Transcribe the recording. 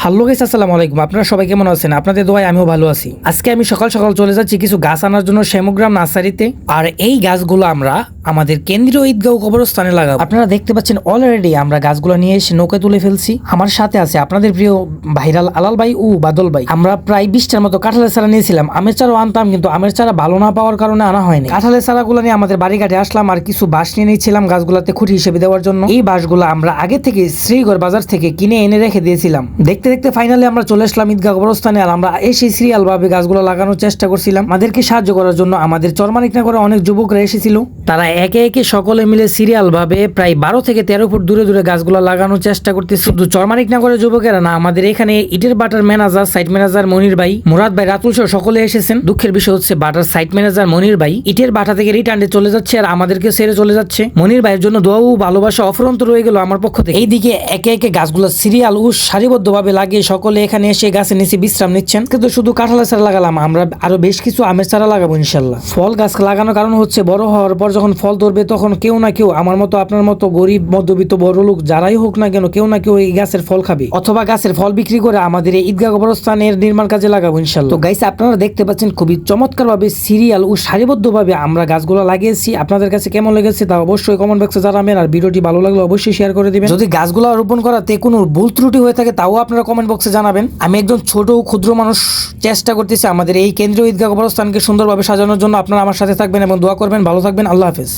Hello guys, আসসালামু আলাইকুম। আপনারা সবাই কেমন আছেন? আপনাদের দোয়ায় আমিও ভালো আছি। আজকে আমি সকাল সকাল চলে যাচ্ছি কিছু গাছ আনার জন্য শ্যামগ্রাম নার্সারিতে। আর এই গাছগুলো আমরা আমাদের কেন্দ্রীয় ঈদগাঁও কবরস্থানে লাগাবো। আপনারা দেখতে পাচ্ছেন অলরেডি আমরা গাছগুলো নিয়ে এসে নৌকা তুলে ফেলছি। আমার সাথে আছে আপনাদের প্রিয় ভাইরাল আলাল ভাই ও বাদল ভাই। আমরা প্রায় 20টার মতো কাঁঠালের চারা নিয়েছিলাম। আমের চারাও আনতাম, কিন্তু আমের চারা ভালো না পাওয়ার কারণে আনা হয়নি। কাঁঠালের চারাগুলো নিয়ে আমাদের বাড়ি ঘাটে আসলাম আর কিছু বাঁশ নিয়ে নিয়েছিলাম গাছগুলোতে খুঁটি হিসেবে দেওয়ার জন্য। এই বাঁশগুলো আমরা আগে থেকে শ্রীগড় বাজার থেকে কিনে এনে রেখে দিয়েছিলাম। দেখতে দেখতে ফাইনালি আমরা চলে আসলাম ঈদগাহ কবরস্থানে। আর আমরা এসে সিরিয়াল ভাবে গাছগুলো লাগানোর চেষ্টা করছিলাম। আমাদেরকে সাহায্য করার জন্য আমাদের চরমানিকনগরে অনেক যুবকরা এসেছিল। তারা একে একে সকলে মিলে সিরিয়াল ভাবে প্রায় 12 থেকে 13 ফুট দূরে দূরে গাছগুলো লাগানোর চেষ্টা করতেছে। শুধু চরমানিকনগরের যুবকেরা না, আমাদের এখানে ইটের বাটার ম্যানেজার সাইট ম্যানেজার মনির ভাই, মুরাদ ভাই, রাতুল সহ সকলে এসেছেন। দুঃখের বিষয় হচ্ছে বাটার সাইট ম্যানেজার মনির ভাই ইটের বাটা থেকে রিটার্নে চলে যাচ্ছে আর আমাদেরকে ছেড়ে চলে যাচ্ছে। মনির ভাইয়ের জন্য দোয়া ও ভালোবাসা অফুরন্ত রয়ে গেল আমার পক্ষ থেকে। এইদিকে একে একে গাছগুলো সিরিয়াল ও সারিবদ্ধভাবে লাগিয়ে সকলে এখানে এসে গাছের নিচে বিশ্রাম নিচ্ছেন। কিন্তু শুধু কাঁঠালের চারা লাগালাম, আমরা আরো বেশ কিছু আমের চারা লাগাবো ইনশাল্লাহ। ফল গাছ লাগানোর কারণ হচ্ছে বড় হওয়ার পর যখন ফল ধরবে তখন কেউ না কেউ, আমার মতো আপনার মতো গরিব মধ্যবিত্ত বড় লোক যারাই হোক না কেন, কেউ না কেউ এই গাছের ফল খাবে অথবা গাছের ফল বিক্রি করে আমাদের এই ঈদগাহ কবরস্থানের নির্মাণ কাজে লাগাবো ইনশাল্লাহ। তো গাইস, আপনারা দেখতে পাচ্ছেন খুবই চমৎকার ভাবে সিরিয়াল ও সারিবদ্ধভাবে আমরা গাছগুলো লাগিয়েছি। আপনাদের কাছে কেমন লেগেছে তা অবশ্যই কমেন্ট বক্সে জানাবেন। আর ভিডিওটি ভালো লাগলে অবশ্যই শেয়ার করে দিবেন। যদি গাছগুলো রোপণ করাতে কোনো ভুল ত্রুটি হয়ে থাকে তাও আপনারা কমেন্ট বক্সে জানাবেন। আমি একজন ছোট ও ক্ষুদ্র মানুষ, চেষ্টা করতেছি আমাদের এই কেন্দ্রীয় ঈদগাহ কবরস্থানকে সুন্দরভাবে সাজানোর জন্য। আপনারা আমার সাথে থাকবেন এবং দোয়া করবেন। ভালো থাকবেন। আল্লাহ হাফেজ।